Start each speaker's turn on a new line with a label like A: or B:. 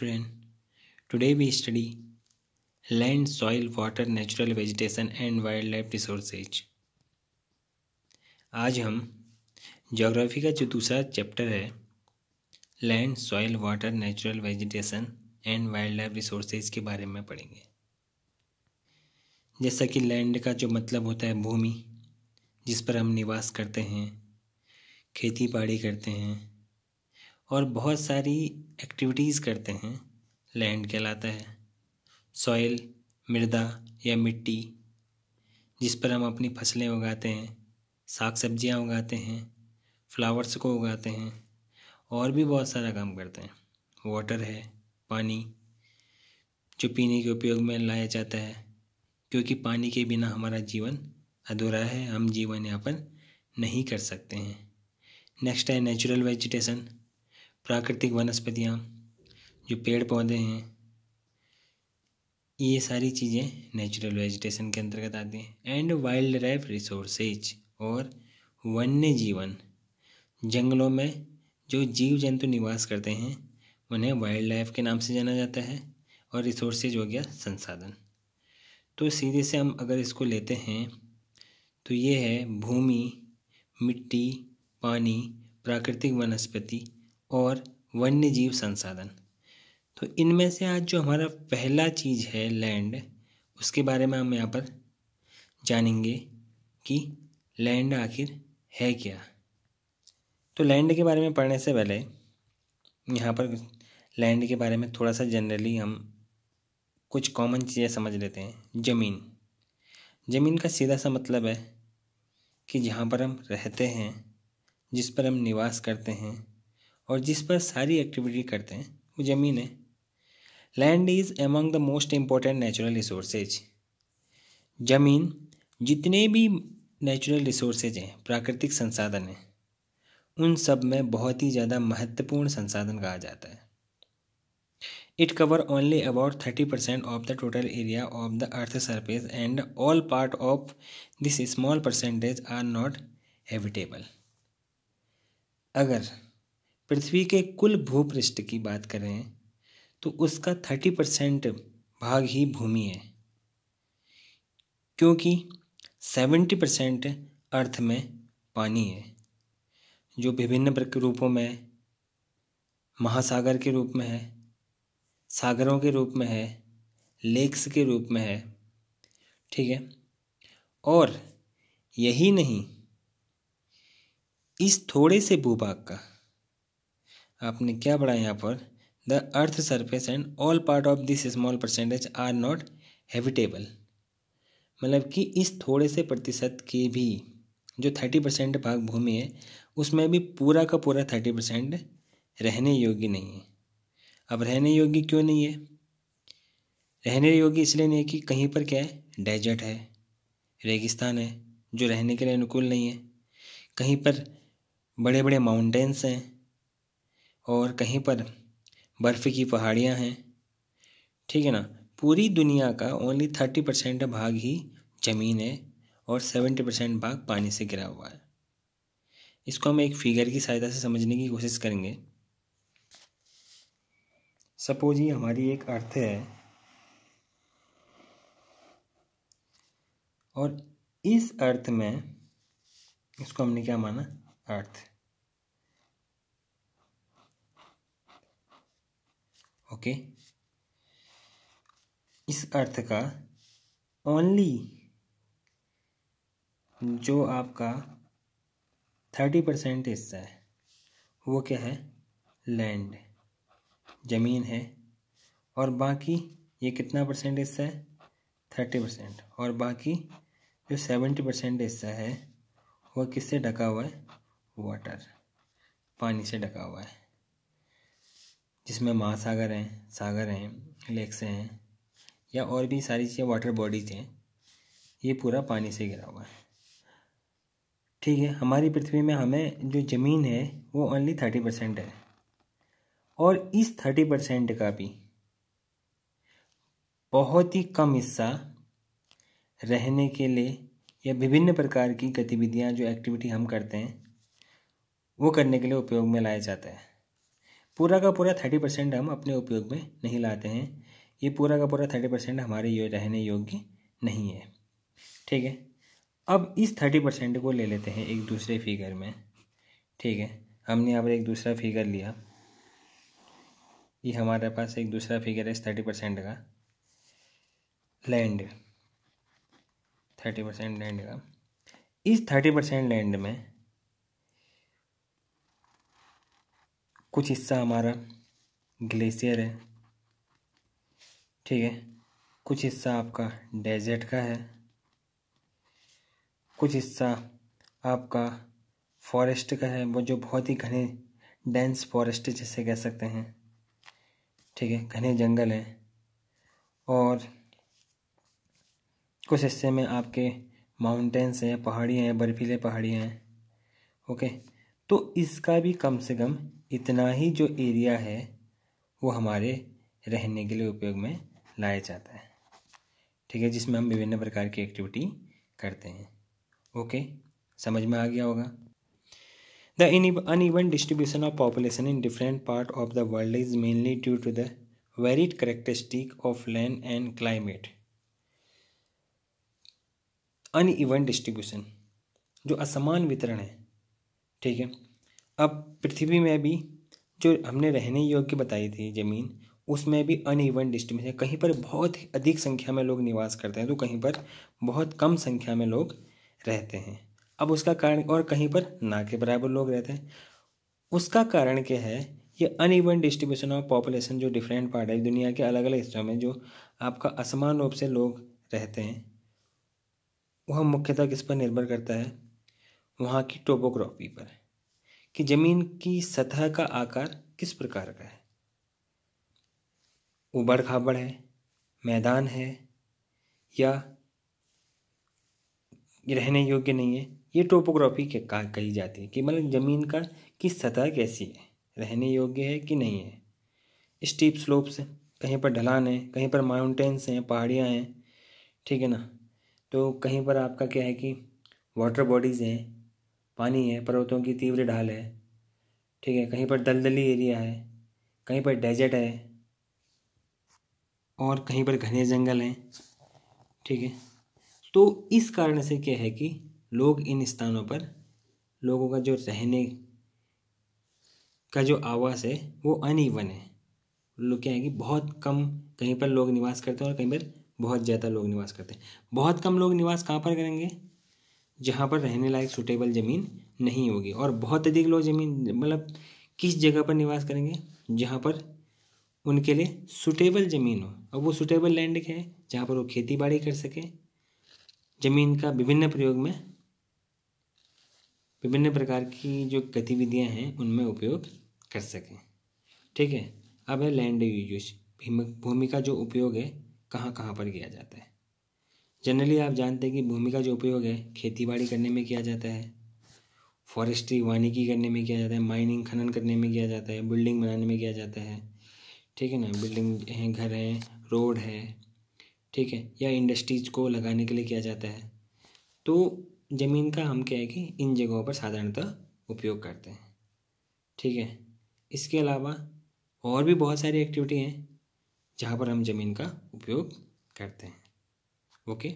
A: Friend, today we study land, soil, water, natural vegetation and wildlife resources. आज हम geography का जो दूसरा चैप्टर है land, soil, water, natural vegetation and wild life resources के बारे में पढ़ेंगे। जैसा कि लैंड का जो मतलब होता है भूमि, जिस पर हम निवास करते हैं, खेती बाड़ी करते हैं और बहुत सारी एक्टिविटीज़ करते हैं, लैंड कहलाता है। सॉइल मृदा या मिट्टी, जिस पर हम अपनी फसलें उगाते हैं, साग सब्जियां उगाते हैं, फ्लावर्स को उगाते हैं और भी बहुत सारा काम करते हैं। वाटर है पानी, जो पीने के उपयोग में लाया जाता है, क्योंकि पानी के बिना हमारा जीवन अधूरा है, हम जीवन यापन नहीं कर सकते हैं। नेक्स्ट है नेचुरल वेजिटेशन, प्राकृतिक वनस्पतियाँ, जो पेड़ पौधे हैं, ये सारी चीज़ें नेचुरल वेजिटेशन के अंतर्गत आती हैं। एंड वाइल्ड लाइफ रिसोर्सेज, और वन्य जीवन, जंगलों में जो जीव जंतु निवास करते हैं उन्हें वाइल्ड लाइफ के नाम से जाना जाता है। और रिसोर्सेज हो गया संसाधन। तो सीधे से हम अगर इसको लेते हैं तो ये है भूमि, मिट्टी, पानी, प्राकृतिक वनस्पति और वन्य जीव संसाधन। तो इनमें से आज जो हमारा पहला चीज़ है लैंड, उसके बारे में हम यहाँ पर जानेंगे कि लैंड आखिर है क्या। तो लैंड के बारे में पढ़ने से पहले यहाँ पर लैंड के बारे में थोड़ा सा जनरली हम कुछ कॉमन चीज़ें समझ लेते हैं। ज़मीन का सीधा सा मतलब है कि जहाँ पर हम रहते हैं, जिस पर हम निवास करते हैं और जिस पर सारी एक्टिविटी करते हैं, वो ज़मीन है। Land is among the most important natural resources. ज़मीन जितने भी नेचुरल रिसोर्सेज हैं, प्राकृतिक संसाधन हैं, उन सब में बहुत ही ज़्यादा महत्वपूर्ण संसाधन कहा जाता है। It cover only about 30% of the total area of the earth surface and all part of this small percentage are not habitable. अगर पृथ्वी के कुल भूपृष्ठ की बात करें तो उसका 30% भाग ही भूमि है, क्योंकि 70% अर्थ में पानी है, जो विभिन्न रूपों में, महासागर के रूप में है, सागरों के रूप में है, लेक्स के रूप में है। ठीक है। और यही नहीं, इस थोड़े से भूभाग का आपने क्या पढ़ा यहाँ पर, the earth surface and all part of this small percentage are not habitable. मतलब कि इस थोड़े से प्रतिशत के भी जो 30% भाग भूमि है, उसमें भी पूरा का पूरा 30% रहने योग्य नहीं है। अब रहने योग्य क्यों नहीं है? रहने योग्य इसलिए नहीं है कि कहीं पर क्या है, डेजर्ट है, रेगिस्तान है, जो रहने के लिए अनुकूल नहीं है। कहीं पर बड़े बड़े माउंटेन्स हैं और कहीं पर बर्फ़ की पहाड़ियाँ हैं। ठीक है ना। पूरी दुनिया का ओनली 30% भाग ही ज़मीन है और 70% भाग पानी से घिरा हुआ है। इसको हम एक फिगर की सहायता से समझने की कोशिश करेंगे। सपोज ये हमारी एक अर्थ है और इस अर्थ में, इसको हमने क्या माना, अर्थ। ओके। इस अर्थ का ओनली जो आपका 30% हिस्सा है वो क्या है, लैंड, ज़मीन है। और बाकी ये कितना परसेंट हिस्सा है, 30%। और बाकी जो 70% हिस्सा है वह किससे ढका हुआ है, वाटर, पानी से ढका हुआ है, जिसमें महासागर हैं, सागर हैं, लेक्स हैं या और भी सारी चीज़ें, वाटर बॉडीज हैं। ये पूरा पानी से घिरा हुआ है। ठीक है। हमारी पृथ्वी में हमें जो ज़मीन है वो ओनली 30% है, और इस 30% का भी बहुत ही कम हिस्सा रहने के लिए या विभिन्न प्रकार की गतिविधियां, जो एक्टिविटी हम करते हैं, वो करने के लिए उपयोग में लाया जाता है। पूरा का पूरा 30% हम अपने उपयोग में नहीं लाते हैं। ये पूरा का पूरा 30% हमारे रहने योग्य नहीं है। ठीक है, अब इस 30% को ले लेते हैं एक दूसरे फिगर में। ठीक है, हमने यहाँ पर एक दूसरा फिगर लिया, ये हमारे पास एक दूसरा फिगर है इस 30% का, लैंड, 30% लैंड का। इस 30% लैंड में कुछ हिस्सा हमारा ग्लेशियर है। ठीक है, कुछ हिस्सा आपका डेजर्ट का है, कुछ हिस्सा आपका फॉरेस्ट का है, वो जो बहुत ही घने डेंस फॉरेस्ट जिसे कह सकते हैं। ठीक है, घने जंगल हैं। और कुछ हिस्से में आपके माउंटेन्स हैं, पहाड़ियाँ हैं, बर्फीले पहाड़ियाँ हैं। ओके, तो इसका भी कम से कम इतना ही जो एरिया है वो हमारे रहने के लिए उपयोग में लाया जाता है। ठीक है, जिसमें हम विभिन्न प्रकार की एक्टिविटी करते हैं। ओके, समझ में आ गया होगा। The uneven distribution of population in different parts of the world is mainly due to the varied characteristic of land and climate. Uneven distribution, जो असमान वितरण है। ठीक है, अब पृथ्वी में भी जो हमने रहने योग्य बताई थी ज़मीन, उसमें भी अनइवन डिस्ट्रीब्यूशन है। कहीं पर बहुत अधिक संख्या में लोग निवास करते हैं तो कहीं पर बहुत कम संख्या में लोग रहते हैं। अब उसका कारण, और कहीं पर ना के बराबर लोग रहते हैं। उसका कारण क्या है? ये अनइवन डिस्ट्रीब्यूशन ऑफ पॉपुलेशन, जो डिफरेंट पार्ट है दुनिया के अलग अलग हिस्सों में जो आपका असमान रूप से लोग रहते हैं, वह मुख्यतः किस पर निर्भर करता है? वहाँ की टोपोग्राफी पर, कि ज़मीन की सतह का आकार किस प्रकार का है, उबड़ खाबड़ है, मैदान है, या रहने योग्य नहीं है। ये टोपोग्राफी के कही जाती है कि मतलब ज़मीन का की सतह कैसी है, रहने योग्य है कि नहीं है। स्टीप स्लोप्स, कहीं पर ढलान है, कहीं पर माउंटेन्स हैं, पहाड़ियाँ हैं। ठीक है ना, तो कहीं पर आपका क्या है कि वाटर बॉडीज़ हैं, पानी है, पर्वतों की तीव्र ढाल है। ठीक है, कहीं पर दलदली एरिया है, कहीं पर डेजर्ट है, और कहीं पर घने जंगल हैं। ठीक है, तो इस कारण से क्या है कि लोग इन स्थानों पर, लोगों का जो रहने का जो आवास है वो अनइवन है। लोग क्या है कि बहुत कम कहीं पर लोग निवास करते हैं और कहीं पर बहुत ज़्यादा लोग निवास करते हैं। बहुत कम लोग निवास कहाँ पर करेंगे? जहाँ पर रहने लायक सूटेबल ज़मीन नहीं होगी। और बहुत अधिक लोग ज़मीन मतलब किस जगह पर निवास करेंगे? जहाँ पर उनके लिए सूटेबल ज़मीन हो। अब वो सूटेबल लैंड क्या है? जहाँ पर वो खेती बाड़ी कर सके, ज़मीन का विभिन्न प्रयोग में, विभिन्न प्रकार की जो गतिविधियाँ हैं उनमें उपयोग कर सकें। ठीक है, अब है लैंड यूज, भूमि का जो उपयोग है कहाँ कहाँ पर किया जाता है। जनरली आप जानते हैं कि भूमि का जो उपयोग है खेती बाड़ी करने में किया जाता है, फॉरेस्ट्री वानिकी करने में किया जाता है, माइनिंग खनन करने में किया जाता है, बिल्डिंग बनाने में किया जाता है। ठीक है ना, बिल्डिंग हैं, घर हैं, रोड है, ठीक है, या इंडस्ट्रीज को लगाने के लिए किया जाता है। तो ज़मीन का हम क्या है कि इन जगहों पर साधारणतः उपयोग करते हैं। ठीक है, इसके अलावा और भी बहुत सारी एक्टिविटी हैं जहाँ पर हम ज़मीन का उपयोग करते हैं। ओके।